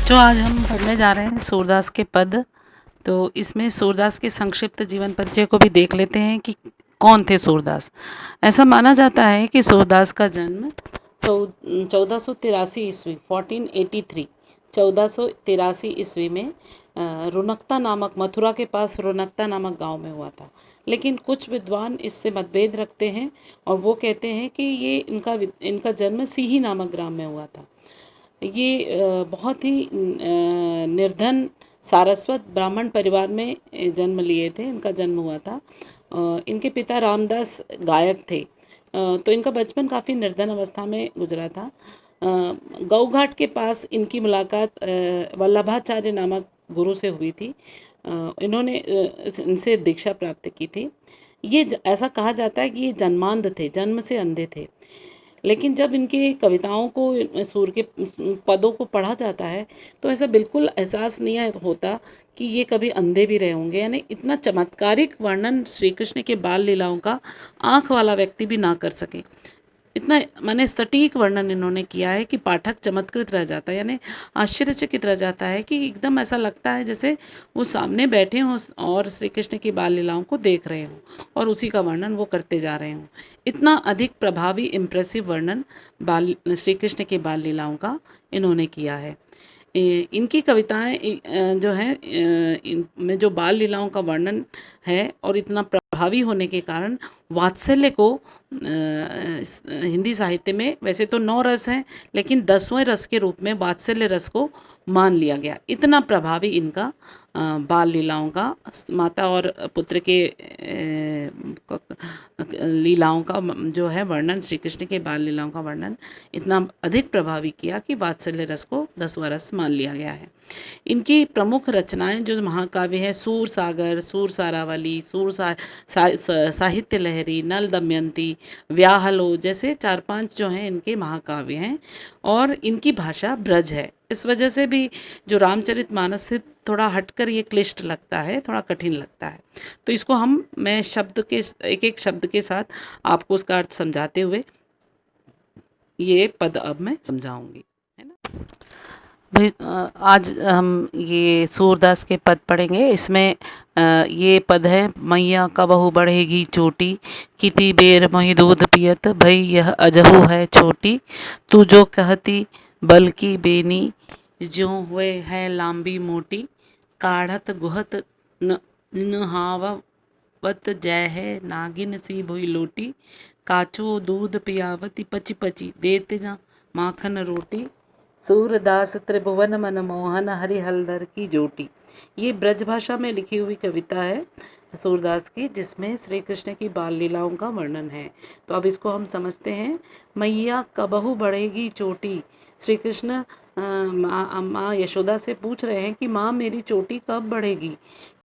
बच्चों, आज हम पढ़ने जा रहे हैं सूरदास के पद। तो इसमें सूरदास के संक्षिप्त जीवन परिचय को भी देख लेते हैं कि कौन थे सूरदास। ऐसा माना जाता है कि सूरदास का जन्म 1483 ईस्वी 1483 1483 ईस्वी में रुनकता नामक, मथुरा के पास रुनकता नामक गांव में हुआ था। लेकिन कुछ विद्वान इससे मतभेद रखते हैं और वो कहते हैं कि ये इनका जन्म सीही नामक ग्राम में हुआ था। ये बहुत ही निर्धन सारस्वत ब्राह्मण परिवार में जन्म लिए थे। इनका जन्म हुआ था। इनके पिता रामदास गायक थे। तो इनका बचपन काफ़ी निर्धन अवस्था में गुजरा था। गौघाट के पास इनकी मुलाकात वल्लभाचार्य नामक गुरु से हुई थी। इन्होंने इनसे दीक्षा प्राप्त की थी। ऐसा कहा जाता है कि ये जन्मांध थे, जन्म से अंधे थे। लेकिन जब इनकी कविताओं को, सूर के पदों को पढ़ा जाता है तो ऐसा बिल्कुल एहसास नहीं होता कि ये कभी अंधे भी रहे होंगे। यानी इतना चमत्कारिक वर्णन श्री कृष्ण के बाल लीलाओं का आँख वाला व्यक्ति भी ना कर सके। इतना माने सटीक वर्णन इन्होंने किया है कि पाठक चमत्कृत रह जाता है, यानी आश्चर्यचकित रह जाता है कि एकदम ऐसा लगता है जैसे वो सामने बैठे हों और श्री कृष्ण की बाल लीलाओं को देख रहे हों और उसी का वर्णन वो करते जा रहे हों। इतना अधिक प्रभावी इम्प्रेसिव वर्णन श्री कृष्ण की बाल लीलाओं का इन्होंने किया है। इनकी कविताएं जो हैं, इनमें जो बाल लीलाओं का वर्णन है और इतना प्रभावी होने के कारण वात्सल्य को हिंदी साहित्य में वैसे तो 9 रस हैं, लेकिन 10वें रस के रूप में वात्सल्य रस को मान लिया गया। इतना प्रभावी इनका बाल लीलाओं का, माता और पुत्र के लीलाओं का जो है वर्णन, श्री कृष्ण के बाल लीलाओं का वर्णन इतना अधिक प्रभावी किया कि वात्सल्य रस को 10वां रस मान लिया गया है। इनकी प्रमुख रचनाएं जो महाकाव्य है, सूर सागर, सूर सारावली, साहित्य लहरी, नल दमयंती, व्याहलो जैसे 4-5 जो हैं इनके महाकाव्य हैं। और इनकी भाषा ब्रज है। इस वजह से भी जो रामचरितमानस से थोड़ा हटकर ये क्लिष्ट लगता है, थोड़ा कठिन लगता है। तो इसको मैं एक एक शब्द के साथ आपको उसका अर्थ समझाते हुए ये पद अब मैं समझाऊंगी, है ना। भाई, आज हम ये सूरदास के पद पढ़ेंगे। इसमें ये पद है: मैया कबहू बढ़ेगी चोटी, किती बेर मही दूध पियत, भई यह अजहू है छोटी, तू जो कहती बल्कि बेनी, ज्यों हुए है लांबी मोटी, काढ़त गुहत नहावत जय है नागिन सी भुई लोटी, काचो दूध पियावती पची पची, देत न माखन रोटी, सूरदास त्रिभुवन मन मोहन हरिहलधर की जोटी। ये ब्रज भाषा में लिखी हुई कविता है सूरदास की, जिसमें श्री कृष्ण की बाल लीलाओं का वर्णन है। तो अब इसको हम समझते हैं। मैया कबहू बढ़ेगी चोटी। श्री कृष्ण माँ यशोदा से पूछ रहे हैं कि माँ, मेरी चोटी कब बढ़ेगी।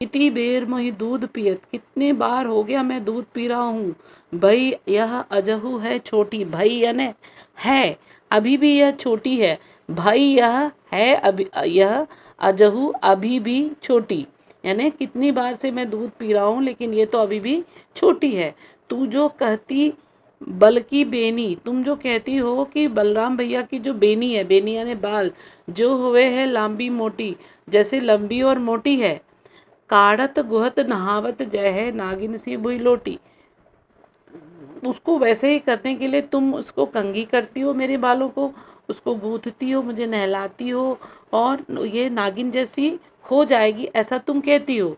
कितनी बेर मोहि दूध पियत, कितने बार हो गया मैं दूध पी रहा हूँ। भई यह अजहू है छोटी, भई यानी है, अभी भी यह छोटी है। भाई यह है, अभी यह अजहू अभी भी छोटी, यानी कितनी बार से मैं दूध पी रहा हूँ लेकिन ये तो अभी भी छोटी है। तू जो कहती बल्कि बेनी, तुम जो कहती हो कि बलराम भैया की जो बेनी है, बेनी यानी बाल, जो हुए है लंबी मोटी, जैसे लंबी और मोटी है। काढ़त गुहत नहावत जय है नागिन सी भुई लोटी, उसको वैसे ही करने के लिए तुम उसको कंघी करती हो, मेरे बालों को उसको गूंथती हो, मुझे नहलाती हो और ये नागिन जैसी हो जाएगी, ऐसा तुम कहती हो।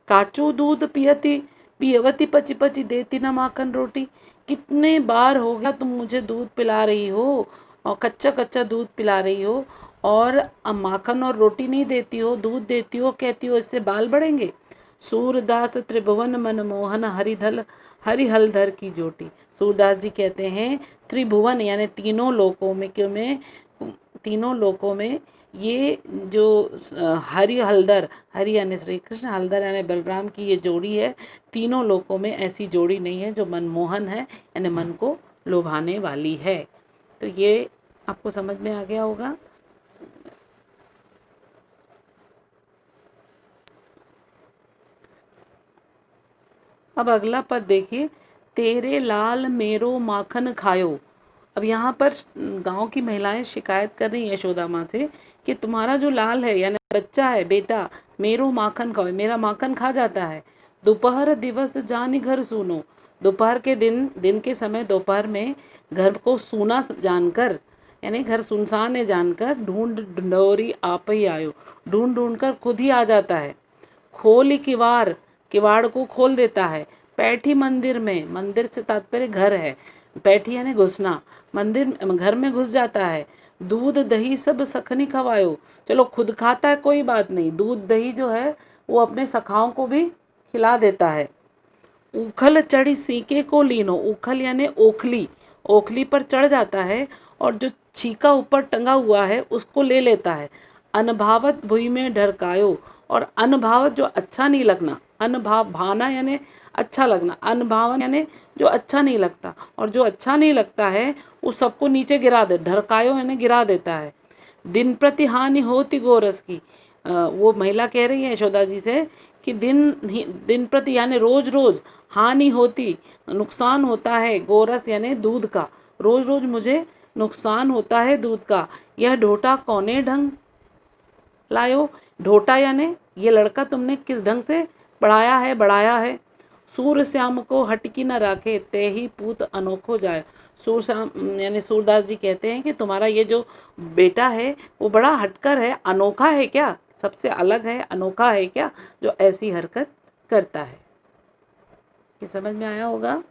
काचू दूध पियवती पची पची, देती ना माखन रोटी, कितने बार हो गया तुम मुझे दूध पिला रही हो और कच्चा कच्चा दूध पिला रही हो और माखन और रोटी नहीं देती हो, दूध देती हो, कहती हो इससे बाल बढ़ेंगे। सूरदास त्रिभुवन मन मोहन हरिहलधर की जोटी। सूरदास जी कहते हैं त्रिभुवन यानी तीनों लोकों में ये जो हरिहलधर, हरि यानी श्री कृष्ण, हलधर यानी बलराम की ये जोड़ी है। तीनों लोकों में ऐसी जोड़ी नहीं है जो मनमोहन है, यानी मन को लुभाने वाली है। तो ये आपको समझ में आ गया होगा। अब अगला पद देखिए: तेरे लाल मेरो माखन खायो, अब यहाँ पर गांव की महिलाएं शिकायत कर रही हैं यशोदा माँ से कि तुम्हारा जो लाल है यानी बच्चा है बेटा, मेरो माखन खाओ, मेरा माखन खा जाता है। दोपहर दिवस जानी घर सुनो, दोपहर के दिन के समय दोपहर में घर को सूना जानकर यानी घर सुनसान है जानकर ढूंढ ढंढोरी आप ही आयो, ढूंढ ढूंढ कर खुद ही आ जाता है। खोल किवाड़, किवाड़ को खोल देता है। पैठी मंदिर में, मंदिर से तात्पर्य घर है, पैठी यानी घुसना, मंदिर घर में घुस जाता है। दूध दही सब सखनी खवायो, चलो खुद खाता है कोई बात नहीं, दूध दही जो है वो अपने सखाओं को भी खिला देता है। उखल चढ़ी सीके को लीनो, उखल यानी ओखली, ओखली पर चढ़ जाता है और जो छीका ऊपर टंगा हुआ है उसको ले लेता है। अनभावत भुई में ढरकायो, और अनभावत जो अच्छा नहीं लगना, अनभाव भाना यानी अच्छा लगना, अनभावन यानी जो अच्छा नहीं लगता, और जो अच्छा नहीं लगता है उस सबको नीचे गिरा दे, ढरकायो यानी गिरा देता है। दिन प्रति हानि होती गोरस की, वो महिला कह रही है यशोदा जी से कि दिन प्रति यानी रोज रोज हानि होती, नुकसान होता है, गोरस यानी दूध का, रोज रोज मुझे नुकसान होता है दूध का। यह ढोटा कौने ढंग लायो, ढोटा यानी ये लड़का तुमने किस ढंग से पढ़ाया है बढ़ाया है। सूर श्याम को हटकी न राखे, ते ही पूत अनोखो जाए। सूर श्याम यानी सूरदास जी कहते हैं कि तुम्हारा ये जो बेटा है वो बड़ा हटकर है, अनोखा है क्या, सबसे अलग है, अनोखा है क्या, जो ऐसी हरकत करता है। ये समझ में आया होगा।